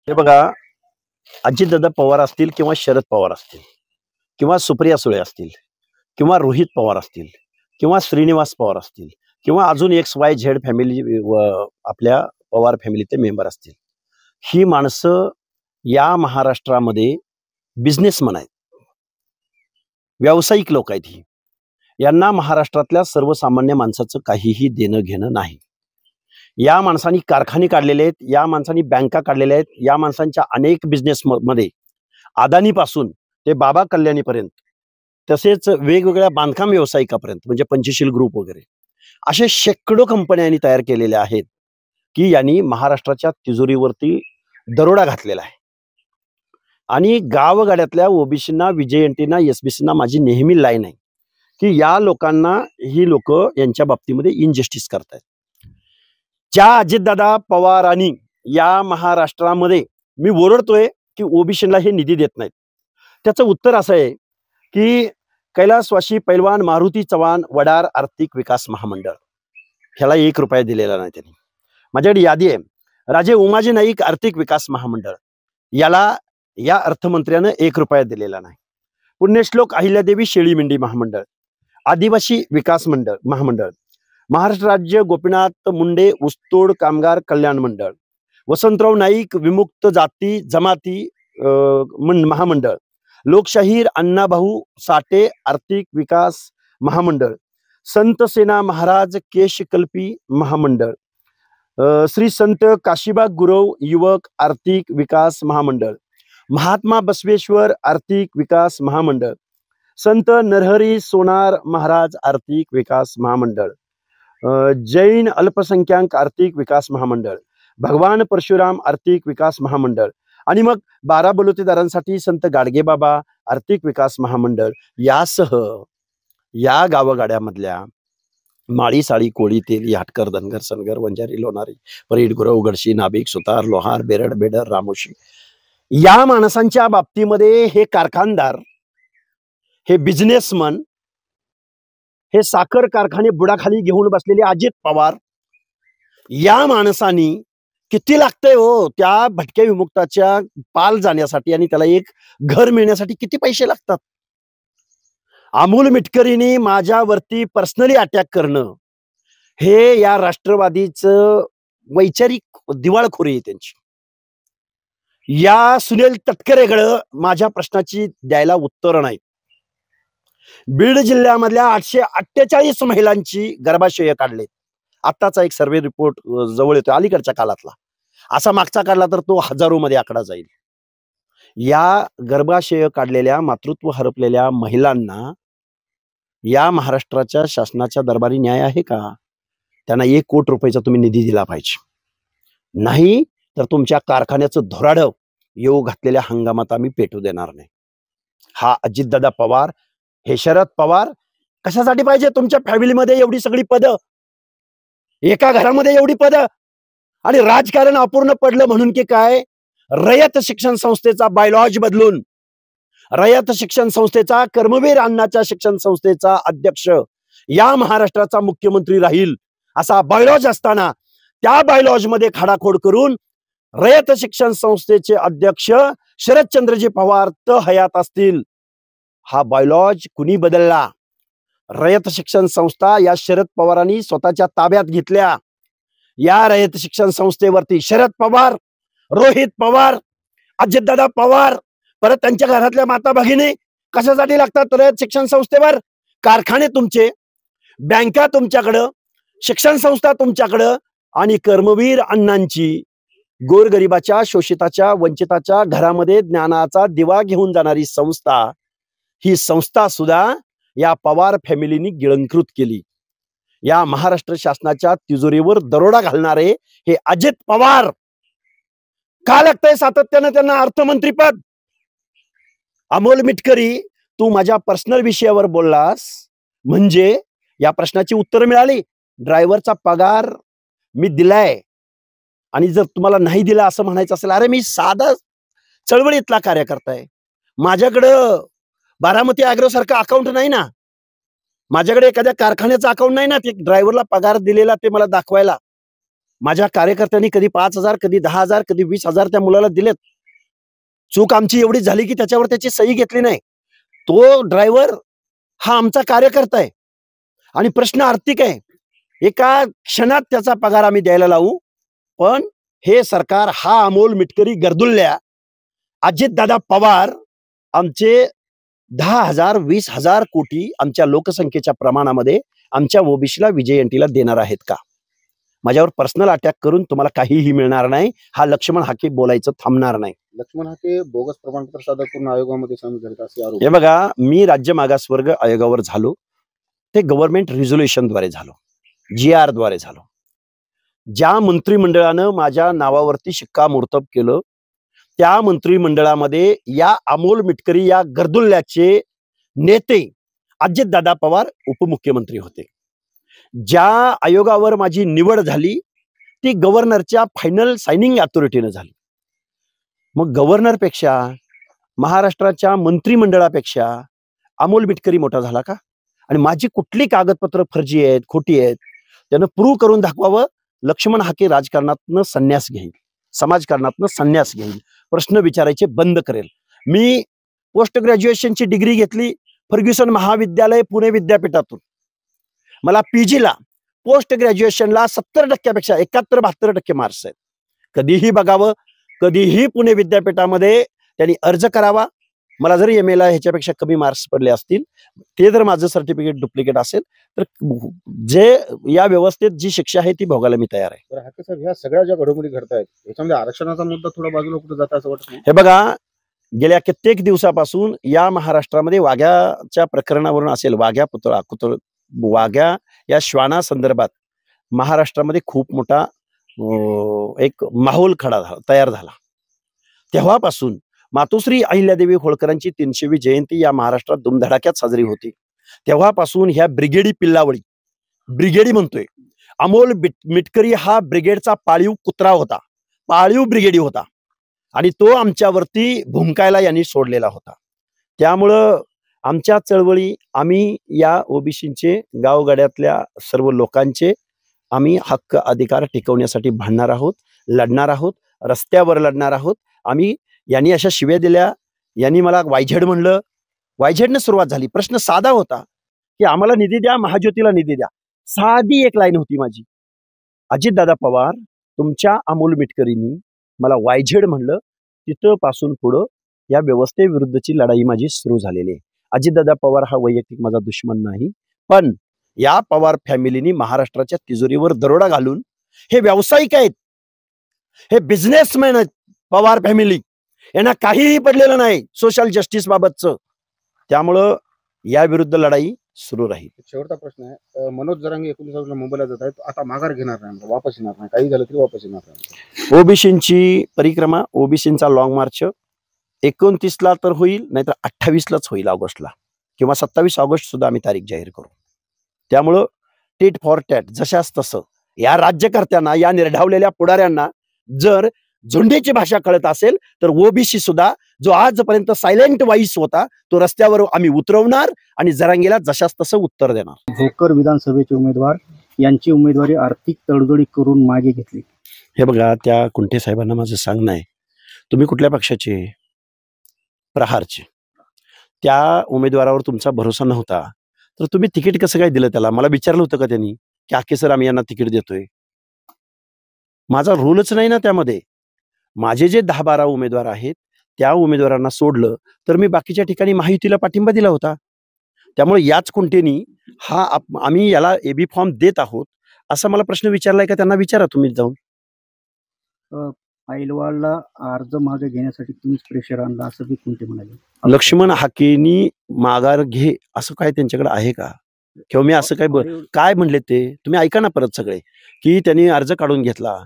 हे बघा, अजितदादा पवार असतील किंवा शरद पवार असतील किंवा सुप्रिया सुळे असतील किंवा रोहित पवार असतील किंवा श्रीनिवास पवार असतील किंवा अजून XYZ फॅमिली व आपल्या पवार फॅमिलीचे मेंबर असतील, ही माणसं या महाराष्ट्रामध्ये बिझनेसमन आहेत, व्यावसायिक लोक आहेत. ही यांना महाराष्ट्रातल्या सर्वसामान्य माणसाचं काहीही देणं घेणं नाही. या माणसांनी कारखाने काढलेले आहेत, या माणसांनी बँका काढलेल्या आहेत, या माणसांच्या अनेक बिझनेस मध्ये अदानीपासून ते बाबा कल्याणीपर्यंत, तसेच वेगवेगळ्या बांधकाम व्यावसायिकापर्यंत म्हणजे पंचशील ग्रुप वगैरे असे शेकडो कंपन्या यांनी तयार केलेल्या आहेत की यांनी महाराष्ट्राच्या तिजोरीवरती दरोडा घातलेला आहे. आणि गावगाड्यातल्या ओबीसींना, विजयंटींना, एसबीसींना माझी नेहमी लाईन आहे की या लोकांना ही लोक यांच्या बाबतीमध्ये इनजस्टिस करतायत. ज्या अजितदादा पवारांनी या महाराष्ट्रामध्ये मी ओरडतोय की ओबीसीला हे निधी देत नाहीत, त्याचं उत्तर असं आहे की कैलासवासी पैलवान मारुती चव्हाण वडार आर्थिक विकास महामंडळ ह्याला 1 रुपया दिलेला नाही त्यांनी. माझ्याकडे यादी आहे. राजे उमाजी नाईक आर्थिक विकास महामंडळ याला या अर्थमंत्र्यानं 1 रुपया दिलेला नाही. पुण्यश्लोक अहिल्यादेवी शेळी मेंढी महामंडळ, आदिवासी विकास महामंडळ, महाराष्ट्र राज्य गोपीनाथ मुंडे ऊसतोड कामगार कल्याण मंडळ, वसंतराव नाईक विमुक्त जाती जमाती महामंडळ, लोकशाहीर अण्णाभाऊ साठे आर्थिक विकास महामंडळ, संत सेना महाराज केशकल्पी महामंडळ, श्री संत काशीबा गुरव युवक आर्थिक विकास महामंडळ, महात्मा बसवेश्वर आर्थिक विकास महामंडळ, संत नरहरी सोनार महाराज आर्थिक विकास महामंडळ, जैन अल्पसंख्याक आर्थिक विकास महामंडळ, भगवान परशुराम आर्थिक विकास महामंडळ आणि मग 12 बलुतेदारांसाठी संत गाडगेबाबा आर्थिक विकास महामंडळ यासह या गावगाड्यामधल्या माळी साळी कोळी तेली हाटकर धनगर सनगर वंजारी लोणारी परीड गुरव गडशी नाभिक सुतार लोहार बेरड बेडर रामोशी या माणसांच्या बाबतीमध्ये हे कारखानदार, हे बिझनेसमन, हे साखर कारखाने बुडाखाली घेऊन बसलेले अजित पवार या माणसांनी किती लागतंय हो त्या भटक्या विमुक्ताच्या पाल जाण्यासाठी आणि त्याला एक घर मिळण्यासाठी किती पैसे लागतात. अमोल मिटकरीने माझ्यावरती पर्सनली अटॅक करणं हे या राष्ट्रवादीचं वैचारिक दिवाळखोरी आहे त्यांची. या सुनील तटकरेकडं माझ्या प्रश्नाची द्यायला उत्तर नाही. बीड जिल्ह्यामधल्या 848 महिलांची गर्भाशय काढले. आत्ताचा एक सर्वे रिपोर्ट जवळ येतो अलीकडच्या काळातला, असा मागचा काढला तर तो हजारोमध्ये आकडा जाईल. या गर्भाशय काढलेल्या मातृत्व हरपलेल्या महिलांना या महाराष्ट्राच्या शासनाच्या दरबारी न्याय आहे का? त्यांना 1 कोटी रुपयाचा तुम्ही निधी दिला पाहिजे, नाही तर तुमच्या कारखान्याचं धोराडं येऊ घातलेल्या हंगामात आम्ही पेटू देणार नाही. हा अजितदादा पवार, हे शरद पवार कशासाठी पाहिजे? तुमच्या फॅमिलीमध्ये एवढी सगळी पदं, एका घरामध्ये एवढी पदं आणि राजकारण अपूर्ण पडलं म्हणून की काय? रयत शिक्षण संस्थेचा बायलॉज बदलून रयत शिक्षण संस्थेचा, कर्मवीर अण्णाच्या शिक्षण संस्थेचा अध्यक्ष या महाराष्ट्राचा मुख्यमंत्री राहील असा बायलॉज असताना त्या बायलॉज मध्ये खाडाखोड करून रयत शिक्षण संस्थेचे अध्यक्ष शरदचंद्रजी पवार हयात असतील. हा बायलॉज कुणी बदलला? रयत शिक्षण संस्था या शरद पवारांनी स्वतःच्या ताब्यात घेतल्या. या रयत शिक्षण संस्थेवरती शरद पवार, रोहित पवार, अजितदादा पवार, परत त्यांच्या घरातल्या माता भगिनी कशासाठी लागतात रयत शिक्षण संस्थेवर? कारखाने तुमचे, बँका तुमच्याकडं, शिक्षण संस्था तुमच्याकडं आणि कर्मवीर अण्णांची गोरगरिबाच्या, शोषिताच्या, वंचिताच्या घरामध्ये ज्ञानाचा दिवा घेऊन जाणारी संस्था, ही संस्था सुद्धा या पवार फॅमिलीनी गिळंकृत केली. या महाराष्ट्र शासनाच्या तिजोरीवर दरोडा घालणारे हे अजित पवार का लागतंय सातत्यानं त्यांना अर्थमंत्रीपद? अमोल मिटकरी, तू माझ्या पर्सनल विषयावर बोललास म्हणजे या प्रश्नाची उत्तर मिळाली. ड्रायव्हरचा पगार मी दिलाय आणि जर तुम्हाला नाही दिला असं म्हणायचं असेल, अरे मी साधा चळवळीतला कार्यकर्ता आहे, माझ्याकडं बारामती ॲग्रो सारखं अकाउंट नाही ना, माझ्याकडे एखाद्या कारखान्याचा अकाउंट नाही ना, ते ड्रायव्हरला पगार दिलेला ते मला दाखवायला. माझ्या कार्यकर्त्यांनी कधी 5,000, कधी 10,000, कधी 20,000 त्या मुलाला दिलेत. चूक आमची एवढी झाली की त्याच्यावर त्याची सही घेतली नाही. तो ड्रायव्हर हा आमचा कार्यकर्ता आहे आणि प्रश्न आर्थिक आहे. एका क्षणात त्याचा पगार आम्ही द्यायला लावू, पण हे सरकार, हा अमोल मिटकरी गर्दुल्ल्या, अजितदादा पवार आमचे 10,000, 20,000 कोटी आमच्या लोकसंख्येच्या प्रमाणामध्ये आमच्या ओबीसीला विजयंतीला देणार आहेत का? माझ्यावर पर्सनल अटॅक करून तुम्हाला काहीही मिळणार नाही. हा लक्ष्मण हाके बोलायचं थांबणार नाही. लक्ष्मण हाके बोगस प्रमाणपत्र सादर करून आयोगामध्ये सामील झाले असे आरोप. हे बघा, मी राज्य मागासवर्ग आयोगावर झालो ते गव्हर्नमेंट रिझोल्युशनद्वारे झालो, GR द्वारे झालो. ज्या मंत्रिमंडळानं माझ्या नावावरती शिक्कामोर्तब केलं त्या मंत्रिमंडळामध्ये या अमोल मिटकरी या गर्दुल्ल्याचे नेते अजितदादा पवार उपमुख्यमंत्री होते. ज्या आयोगावर माझी निवड झाली ती गव्हर्नरच्या फायनल सायनिंग अथॉरिटीने झाली. मग गव्हर्नरपेक्षा, महाराष्ट्राच्या मंत्रिमंडळापेक्षा अमोल मिटकरी मोठा झाला का? आणि माझी कुठली कागदपत्र फर्जी आहेत, खोटी आहेत, त्यानं प्रूव्ह करून दाखवावं. लक्ष्मण हाके राजकारणातनं संन्यास घेईल, समाजकारणातनं संन्यास घेईल, प्रश्न विचारायचे बंद करेल. मी पोस्ट ग्रॅज्युएशनची डिग्री घेतली फर्ग्युसन महाविद्यालय पुणे विद्यापीठातून. मला PG ला पोस्ट ग्रॅज्युएशनला 70% 71-72% मार्क्स आहेत. कधीही बघावं, कधीही पुणे विद्यापीठामध्ये त्यांनी अर्ज करावा. मला जर MA ला ह्याच्यापेक्षा कमी मार्क्स पडले असतील, ते जर माझं सर्टिफिकेट डुप्लिकेट असेल तर जे या व्यवस्थेत जी शिक्षा आहे ती भोगायला मी तयार आहे. हाके साहेब, ह्या सगळ्या ज्या घडामोडी घडतायत याच्यामध्ये आरक्षणाचा मुद्दा थोडा बाजूला कुठे जाता असं वाटतं? हे बघा, गेल्या कित्येक दिवसापासून या महाराष्ट्रामध्ये वाघ्याच्या प्रकरणावरून असेल, वाघ्या या श्वाना संदर्भात महाराष्ट्रामध्ये खूप मोठा एक माहोल तयार झाला. तेव्हापासून मातोश्री अहिल्यादेवी होळकरांची 300वी जयंती या महाराष्ट्रात धुमधडाक्यात साजरी होती. तेव्हापासून ह्या ब्रिगेडी पिल्लावळी, ब्रिगेडी म्हणतोय, अमोल मिटकरी हा ब्रिगेडचा पाळीव कुत्रा होता, पाळीव ब्रिगेडी होता आणि तो आमच्यावरती भुंकायला यांनी सोडलेला होता. त्यामुळं आमच्या चळवळी, आम्ही या ओबीसीचे, गावगाड्यातल्या सर्व लोकांचे आम्ही हक्क अधिकार टिकवण्यासाठी भांडणार आहोत, लढणार आहोत, रस्त्यावर लढणार आहोत. आम्ही, यांनी अशा शिव्या दिल्या, यांनी मला वायझेड म्हणलं, वायझेडने सुरुवात झाली. प्रश्न साधा होता की आम्हाला निधी द्या, महाज्योतीला निधी द्या. साधी एक लाईन होती माझी, अजितदादा पवार तुमच्या अमोल मिटकरींनी मला वायझेड म्हणलं, तिथं पासून पुढं या व्यवस्थेविरुद्धची लढाई माझी सुरू झालेली आहे. अजितदादा पवार हा वैयक्तिक माझा दुश्मन नाही, पण या पवार फॅमिलीनी महाराष्ट्राच्या तिजोरीवर दरोडा घालून, हे व्यावसायिक आहेत, हे बिझनेसमॅन आहेत, पवार फॅमिली, यांना काहीही पडलेलं नाही सोशल जस्टिस बाबतचं. त्यामुळं या विरुद्ध लढाई सुरू राहील. शेवटचा प्रश्न आहे, मनोज जरांगे 19 मुंबईला जात आहेत, आता माघार घेणार नाही, वापस येणार नाही, काही झालं तरी वापस येणार नाही. ओबीसींची परिक्रमा, ओबीसींचा लॉंग मार्च 29ला तर होईल, नाहीतर 28लाच होईल ऑगस्टला, किंवा 27 ऑगस्ट सुद्धा आम्ही तारीख जाहीर करू. त्यामुळं टेट फॉर टॅट जशाच तसं या राज्यकर्त्यांना, या निर्ढावलेल्या पुढाऱ्यांना जर झुंडीची भाषा कळत असेल तर ओबीसी सुद्धा, जो आजपर्यंत सायलेंट व्हॉइस होता, तो रस्त्यावर आम्ही उतरवणार आणि जरांगेला जशाच तसं उत्तर देणार. भोकर विधानसभेचे उमेदवार यांची उमेदवारी आर्थिक तडजोडी करून मागे घेतली. हे बघा, त्या कुंटे साहेबांना माझं सांगणं आहे, तुम्ही कुठल्या पक्षाचे? प्रहारचे. त्या उमेदवारावर तुमचा भरोसा नव्हता तर तुम्ही तिकीट कसं काय दिलं त्याला? मला विचारलं होतं का त्यांनी की आके सर आम्ही यांना तिकीट देतोय? माझा रोलच नाही ना त्यामध्ये. माझे जे 10-12 उमेदवार आहेत त्या उमेदवारांना सोडलं तर मी बाकीच्या ठिकाणी महायुतीला पाठिंबा दिला होता. त्यामुळे याच कुंटेनी आम्ही याला एबी फॉर्म देत आहोत असा मला प्रश्न विचारलाय का? त्यांना विचारा तुम्ही जाऊन. पैलवानला अर्ज मागे घेण्यासाठी तुम्हीच प्रेशर आणला असं बी कुंटे म्हणाले. लक्ष्मण हाकेनी माघार घे असं काय त्यांच्याकडे आहे का? किंवा मी असं काय म्हणले ते तुम्ही ऐका ना परत सगळे, की त्यांनी अर्ज काढून घेतला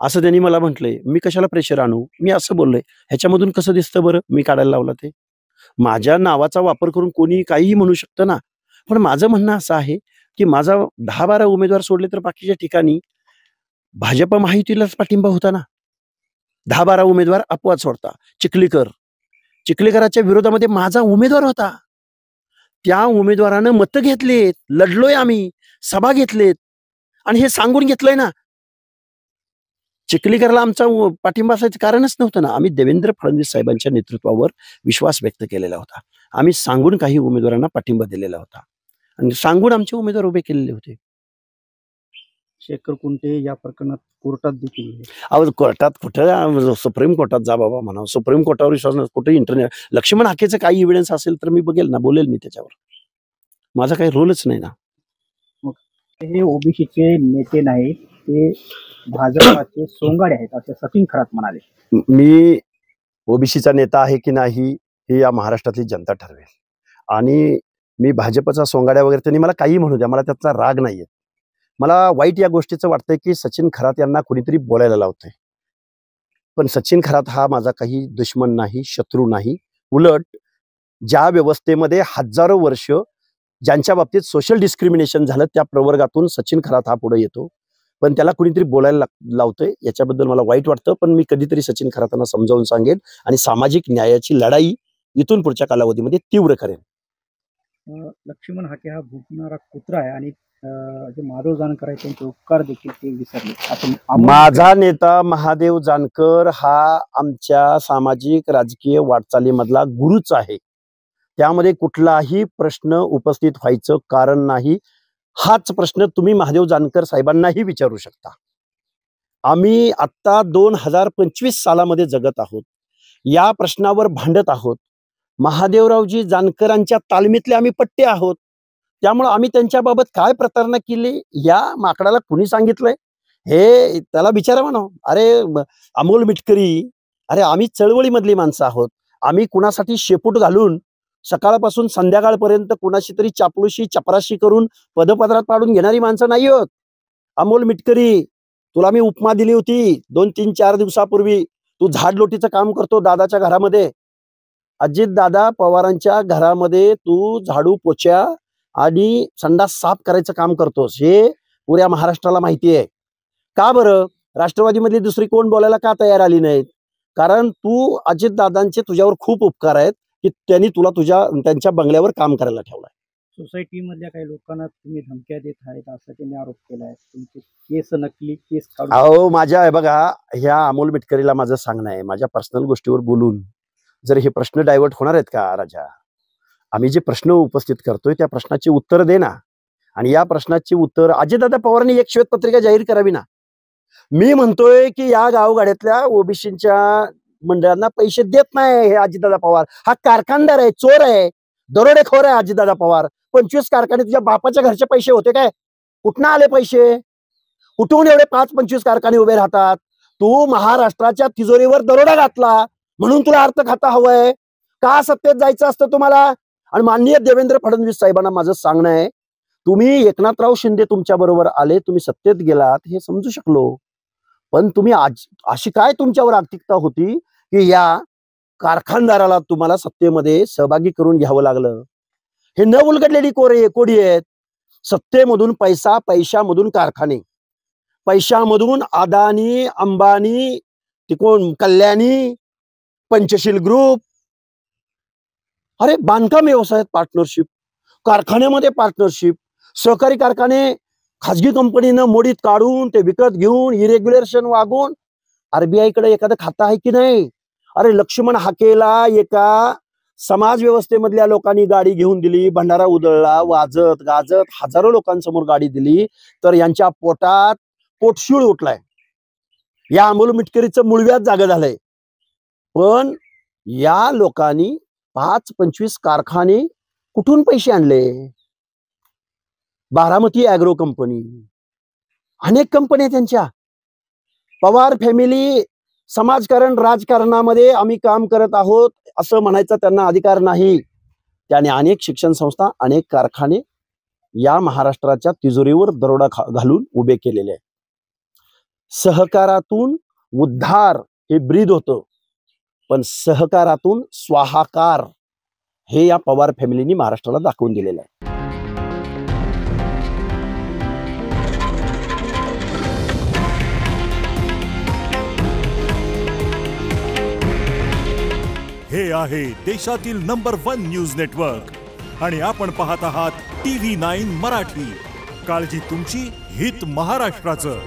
असं त्यांनी मला म्हटलंय. मी कशाला प्रेशर आणू? मी असं बोललोय. ह्याच्यामधून कसं दिसतं बरं मी काढायला लावला ते? माझ्या नावाचा वापर करून कोणी काहीही म्हणू शकतं ना. पण माझं म्हणणं असं आहे की माझा 10-12 उमेदवार सोडले तर बाकीच्या ठिकाणी भाजप महायुतीलाच पाठिंबा होता ना. 10-12 उमेदवार अपवाद सोडता. चिखलीकराच्या विरोधामध्ये माझा उमेदवार होता. त्या उमेदवारानं मतं घेतलेत, लढलोय आम्ही, सभा घेतलेत आणि हे सांगून घेतलंय ना. चिखलीकरला आमचा पाठिंबा असायचं कारणच नव्हतं ना. आम्ही देवेंद्र फडणवीस साहेबांच्या नेतृत्वावर विश्वास व्यक्त केलेला होता. आम्ही सांगून काही उमेदवारांना पाठिंबा दिलेला होता आणि सांगून आमचे उमेदवार उभे केलेले होते. शेखर कुंटे या प्रकरणात कोर्टात देखील आहे. अहो कोर्टात कुठं, सुप्रीम कोर्टात जा बाबा म्हणावं. सुप्रीम कोर्टावर विश्वास नाही, कुठे इंटरनेट. लक्ष्मण हाकेचं काही इव्हिडन्स असेल तर मी बघेल ना, बोलेल मी त्याच्यावर. माझा काही रोलच नाही ना. हे ओबीसीचे नेते नाही, ते भाजपाचे सोंगाडे आहेत असे सचिन खरात म्हणाले. मी ओबीसीचा नेता आहे की नाही हे या महाराष्ट्रातली जनता ठरवेल. आणि मी भाजपचा सोंगाड्या वगैरे त्यांनी मला काही म्हणू द्या, मला त्याचा राग नाहीये. मला वाईट या गोष्टीचं वाटतंय की सचिन खरात यांना कुणीतरी बोलायला लावतंय. पण सचिन खरात हा माझा काही दुश्मन नाही, शत्रू नाही. उलट ज्या व्यवस्थेमध्ये हजारो वर्ष ज्यांच्या बाबतीत सोशल डिस्क्रिमिनेशन झालं त्या प्रवर्गातून सचिन खरात हा पुढे येतो. पण त्याला कुणीतरी बोलायला लावतंय, याच्याबद्दल मला वाईट वाटतं. पण मी कधीतरी सचिन खरातांना समजावून सांगेन आणि सामाजिक न्यायाची लढाई इथून पुढच्या कालावधीमध्ये तीव्र करेन. लक्ष्मण हाके हा भुकणारा कुत्रा आहे आणि जे माधव जानकर आहे त्यांचे उपकार देखील ते विसरले. माझा नेता महादेव जानकर हा आमच्या सामाजिक राजकीय वाटचालीमधला गुरुच आहे. त्यामध्ये कुठलाही प्रश्न उपस्थित व्हायचं कारण नाही. हाच प्रश्न तुम्ही महादेव जानकर साहेबांनाही विचारू शकता. आम्ही आता 2025 सालामध्ये जगत आहोत, या प्रश्नावर भांडत आहोत. महादेवरावजी जानकरांच्या तालमीतले आम्ही पट्टे आहोत. त्यामुळे आम्ही त्यांच्याबाबत काय प्रतारणा केली या माकडाला कुणी सांगितलंय हे त्याला विचारा म्हणा. अरे अमोल मिटकरी, अरे आम्ही चळवळीमधली माणसं आहोत. आम्ही कुणासाठी शेपूट घालून सकाळपासून संध्याकाळपर्यंत कुणाशी तरी चापलूशी चपराशी करून पदपदरात पाडून घेणारी माणसं नाही आहोत. अमोल मिटकरी, तुला मी उपमा दिली होती 2-3-4 दिवसापूर्वी. तू झाडलोटीचं काम करतो दादाच्या घरामध्ये. अजित दादा पवारांच्या घरामध्ये तू झाडू पोछा आणि संडास साफ करायचं काम करतोस, हे पुऱ्या महाराष्ट्राला माहिती आहे. का बरं राष्ट्रवादीमधली दुसरी कोण बोलायला का तयार आली नाहीत? कारण तू अजित दादांचे तुझ्यावर खूप उपकार आहेत की त्यांनी तुला त्यांच्या बंगल्यावर काम करायला ठेवलाय. सोसायटीमधल्या काही लोकांना तुम्ही धमक्या देत आहेत असं त्यांनी आरोप केलाय. तुमचे केस नकली केस काढून. अहो माझ्या बघा, ह्या अमोल मिटकरीला माझं सांगणं आहे, माझ्या पर्सनल गोष्टीवर बोलून जर हे प्रश्न डायव्हर्ट होणार आहेत का राजा? आम्ही जे प्रश्न उपस्थित करतोय त्या प्रश्नाची उत्तर दे ना. आणि या प्रश्नाची उत्तर अजितदादा पवारांनी एक श्वेतपत्रिका जाहीर करावी ना. मी म्हणतोय की या गावगाड्यातल्या ओबीसीच्या मंडळांना पैसे देत नाही हे अजितदादा पवार. हा कारखानदार आहे, चोर आहे, दरोडेखोर आहे अजितदादा पवार. 25 कारखाने तुझ्या बापाच्या घरचे पैसे होते काय? कुठनं आले पैसे? कुठून एवढे 5-25 कारखाने उभे राहतात? तू महाराष्ट्राच्या तिजोरीवर दरोडा घातला म्हणून तुला अर्थ खाता हवंय का? सत्तेत जायचं असतं तुम्हाला. आणि माननीय देवेंद्र फडणवीस साहेबांना माझं सांगणं आहे, तुम्ही एकनाथराव शिंदे तुमच्या बरोबर आले, तुम्ही सत्तेत गेलात हे समजू शकलो. पण तुम्ही अशी काय तुमच्यावर आर्थिकता होती की या कारखानदाराला तुम्हाला सत्तेमध्ये सहभागी करून घ्यावं लागलं? हे न उलगडलेली कोडी आहेत. सत्तेमधून पैसा, पैशामधून कारखाने, पैशामधून अदानी, अंबानी, तिकोण कल्याणी, पंचशील ग्रुप. अरे बांधकाम व्यवसायात पार्टनरशिप, कारखान्यामध्ये पार्टनरशिप, सहकारी कारखाने खाजगी कंपनीनं मोडीत काढून ते विकत घेऊन इरेग्युलेशन वागून आरबीआय कडे एखादं खातं आहे की नाही? अरे लक्ष्मण हाकेला एका समाज व्यवस्थेमधल्या लोकांनी गाडी घेऊन दिली, भंडारा उधळला, वाजत गाजत हजारो लोकांसमोर गाडी दिली, तर यांच्या पोटात पोटशूळ उठलाय. या अमोल मिटकरीचं मुळव्यात जागा झालंय. पण या लोकांनी 5-25 कारखाने कुठून पैसे आणले? बारामती ॲग्रो कंपनी, अनेक कंपन्या त्यांच्या. पवार फॅमिली समाजकारण राजकारणामध्ये आम्ही काम करत आहोत असं म्हणायचा त्यांना अधिकार नाही. त्याने अनेक शिक्षण संस्था, अनेक कारखाने या महाराष्ट्राच्या तिजोरीवर दरोडा घालून उभे केलेले आहेत. सहकारातून उद्धार हे ब्रीद होतं, पण सहकारातून स्वाहाकार हे या पवार फॅमिलीनी महाराष्ट्राला दाखवून दिलेलं आहे. हे आहे देशातील नंबर 1 न्यूज नेटवर्क आणि आपण पाहत आहात TV9 मराठी. काळजी तुमची, हित महाराष्ट्राचं.